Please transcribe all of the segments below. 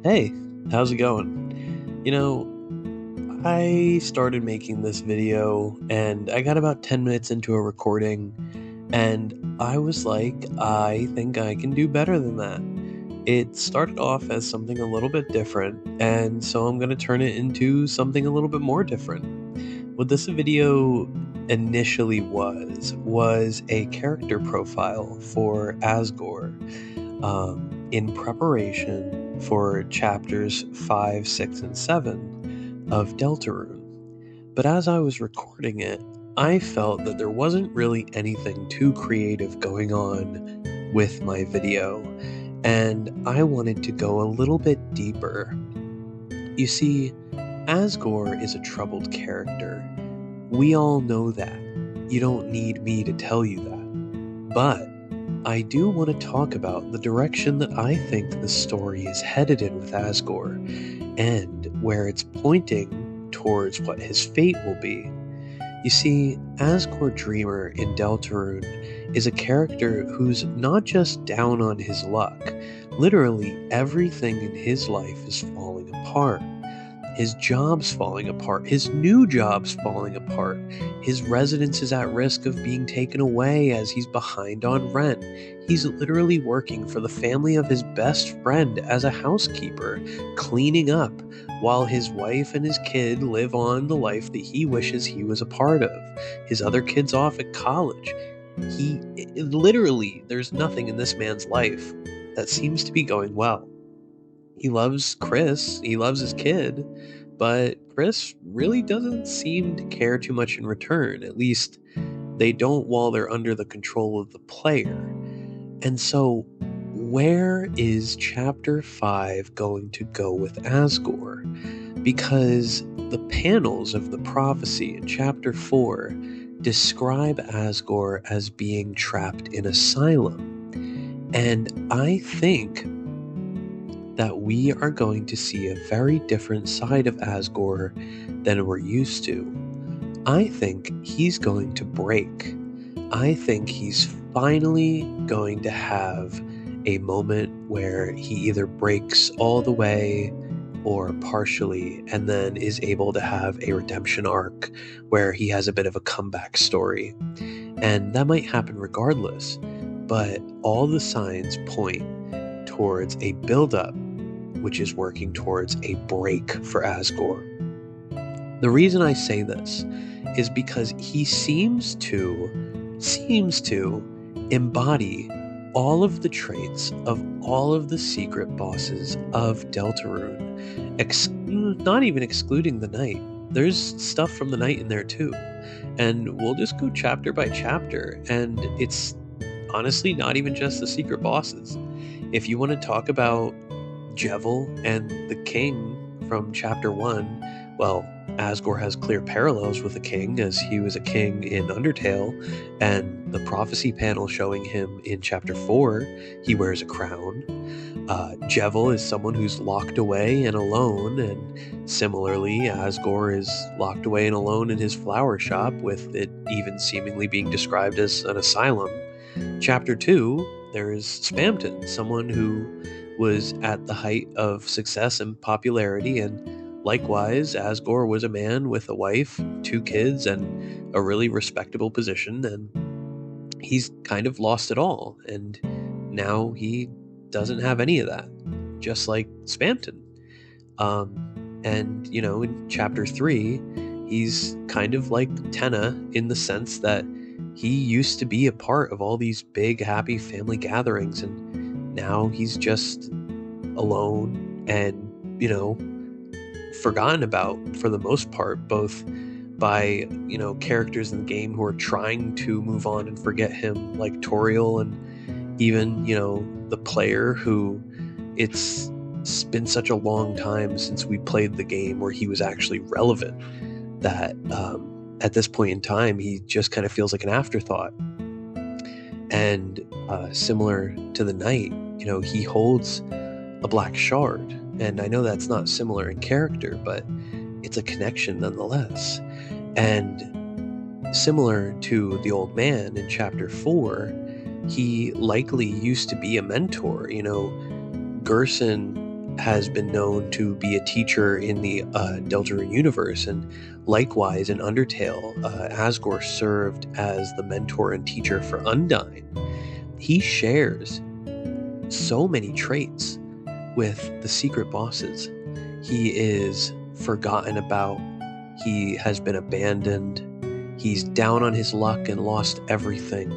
Hey, how's it going? I started making this video and I got about 10 minutes into a recording and I was like, I think I can do better than that. It started off as something a little bit different, and so I'm going to turn it into something a little bit more different. What this video initially was a character profile for Asgore, in preparation for chapters 5, 6, and 7 of Deltarune. But as I was recording it, I felt that there wasn't really anything too creative going on with my video, and I wanted to go a little bit deeper. You see, Asgore is a troubled character. We all know that. You don't need me to tell you that. But I do want to talk about the direction that I think the story is headed in with Asgore, and where it's pointing towards what his fate will be. You see, Asgore Dreemur in Deltarune is a character who's not just down on his luck. Literally everything in his life is falling apart. His job's falling apart. His new job's falling apart. His residence is at risk of being taken away as he's behind on rent. He's literally working for the family of his best friend as a housekeeper, cleaning up, while his wife and his kid live on the life that he wishes he was a part of. His other kid's off at college. There's nothing in this man's life that seems to be going well. He loves Chris, he loves his kid, but Chris really doesn't seem to care too much in return. At least they don't while they're under the control of the player. And so, where is Chapter 5 going to go with Asgore? Because the panels of the prophecy in Chapter 4 describe Asgore as being trapped in asylum. And I think that we are going to see a very different side of Asgore than we're used to. I think he's going to break. I think he's finally going to have a moment where he either breaks all the way or partially, and then is able to have a redemption arc where he has a bit of a comeback story. And that might happen regardless, but all the signs point towards a build-up, which is working towards a break for Asgore. The reason I say this is because he seems to embody all of the traits of all of the secret bosses of Deltarune, not even excluding the Knight. There's stuff from the Knight in there too, and we'll just go chapter by chapter, and it's honestly not even just the secret bosses. If you want to talk about Jevil and the King from Chapter 1, well, Asgore has clear parallels with the King, as he was a king in Undertale, and the prophecy panel showing him in Chapter 4, he wears a crown. Jevil is someone who's locked away and alone, and similarly, Asgore is locked away and alone in his flower shop, with it even seemingly being described as an asylum. Chapter 2, there is Spamton, someone who was at the height of success and popularity, and likewise, Asgore was a man with a wife, 2 kids, and a really respectable position, and he's kind of lost it all, and now he doesn't have any of that, just like Spamton. And, in Chapter 3, he's kind of like Tenna in the sense that he used to be a part of all these big, happy family gatherings, and now he's just alone and, forgotten about for the most part, both by, characters in the game who are trying to move on and forget him, like Toriel, and even, the player who it's been such a long time since we played the game where he was actually relevant that at this point in time, he just kind of feels like an afterthought. And similar to the Knight, he holds a black shard, and I know that's not similar in character, but it's a connection nonetheless. And similar to the old man in Chapter 4, he likely used to be a mentor. Gerson has been known to be a teacher in the Deltarune universe, and likewise in Undertale, Asgore served as the mentor and teacher for Undyne. He shares so many traits with the secret bosses. He is forgotten about. He has been abandoned. He's down on his luck and lost everything.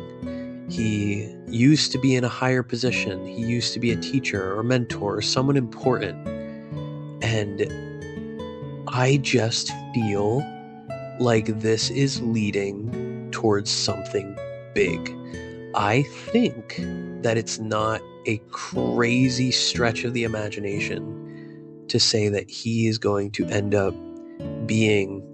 He used to be in a higher position. He used to be a teacher or mentor or someone important. And I just feel like this is leading towards something big. I think that it's not a crazy stretch of the imagination to say that he is going to end up being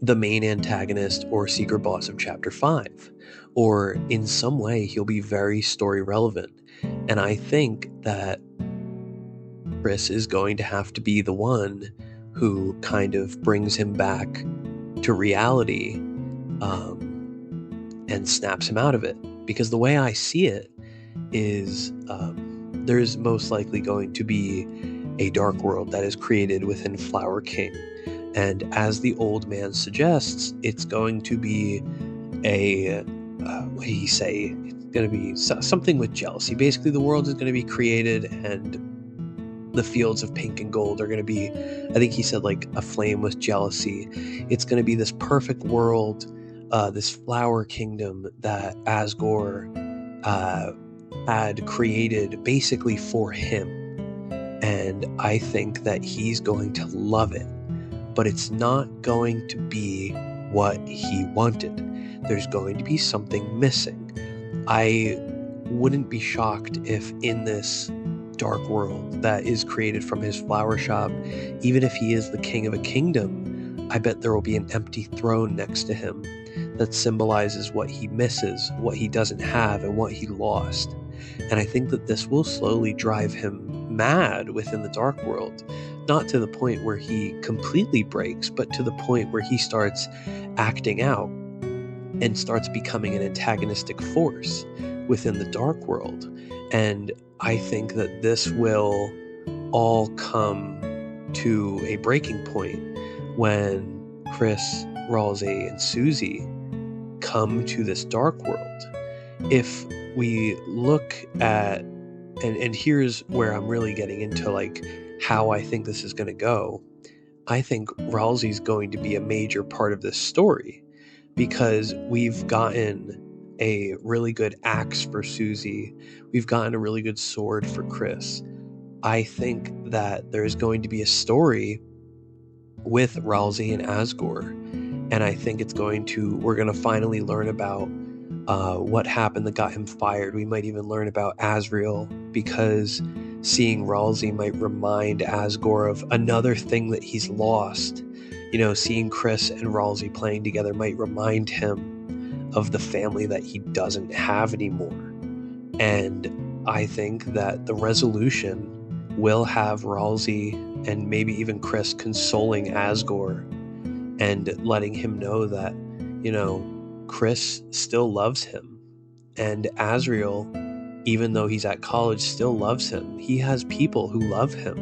the main antagonist or secret boss of Chapter 5. Or in some way, he'll be very story relevant. And I think that Chris is going to have to be the one who kind of brings him back to reality and snaps him out of it. Because the way I see it is there's most likely going to be a dark world that is created within Flower King. And as the old man suggests, it's going to be a, what do you say? It's going to be something with jealousy. Basically, the world is going to be created and the fields of pink and gold are going to be, I think he said, like aflame with jealousy. It's going to be this perfect world, this flower kingdom that Asgore had created basically for him. And I think that he's going to love it. But it's not going to be what he wanted. There's going to be something missing. I wouldn't be shocked if in this dark world that is created from his flower shop, even if he is the king of a kingdom, I bet there will be an empty throne next to him that symbolizes what he misses, what he doesn't have, and what he lost. And I think that this will slowly drive him mad within the dark world. Not to the point where he completely breaks, but to the point where he starts acting out and starts becoming an antagonistic force within the dark world. And I think that this will all come to a breaking point when Chris, Ralsei, and Susie come to this dark world. If we look at, and here's where I'm really getting into like how I think this is going to go. I think Ralsei's going to be a major part of this story because we've gotten a really good axe for Susie. We've gotten a really good sword for Chris. I think that there's going to be a story with Ralsei and Asgore. And I think we're going to finally learn about what happened that got him fired. We might even learn about Asriel, because seeing Ralsei might remind Asgore of another thing that he's lost. You know, seeing Chris and Ralsei playing together might remind him of the family that he doesn't have anymore. And I think that the resolution will have Ralsei and maybe even Chris consoling Asgore and letting him know that, you know, Chris still loves him. And Asriel, even though he's at college, still loves him. He has people who love him.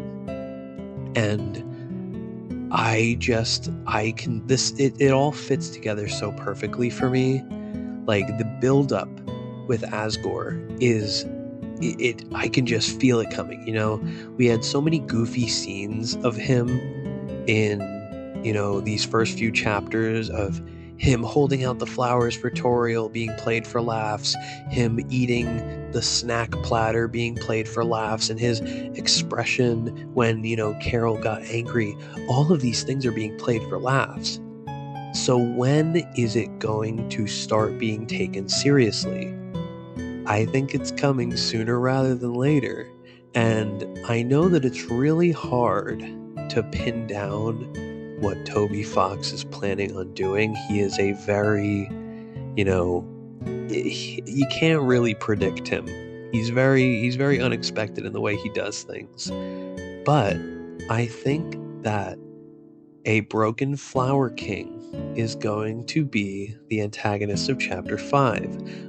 And it all fits together so perfectly for me. Like the build-up with Asgore I can just feel it coming, you know? We had so many goofy scenes of him in, you know, these first few chapters of him holding out the flowers for Toriel being played for laughs, him eating the snack platter being played for laughs, and his expression when, you know, Carol got angry. All of these things are being played for laughs. So when is it going to start being taken seriously? I think it's coming sooner rather than later. And I know that it's really hard to pin down what Toby Fox is planning on doing. He is a very, you know, you can't really predict him. He's very unexpected in the way he does things. But I think that a broken Flower King is going to be the antagonist of Chapter 5.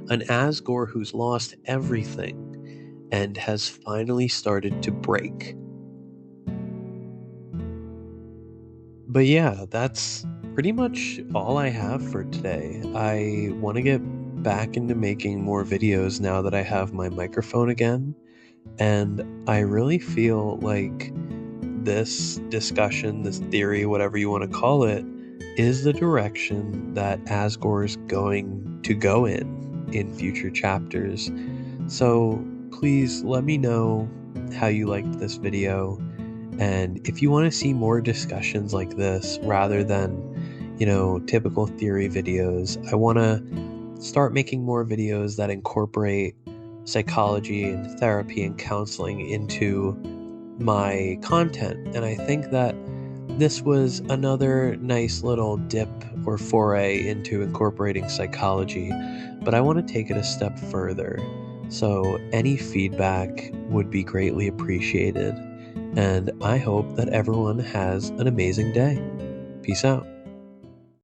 An Asgore who's lost everything and has finally started to break. But yeah, that's pretty much all I have for today. I want to get back into making more videos now that I have my microphone again. And I really feel like this discussion, this theory, whatever you want to call it, is the direction that Asgore is going to go in future chapters. So please let me know how you liked this video, and if you want to see more discussions like this rather than, typical theory videos, I want to start making more videos that incorporate psychology and therapy and counseling into my content. And I think that this was another nice little dip or foray into incorporating psychology, but I want to take it a step further. So any feedback would be greatly appreciated. And I hope that everyone has an amazing day. Peace out.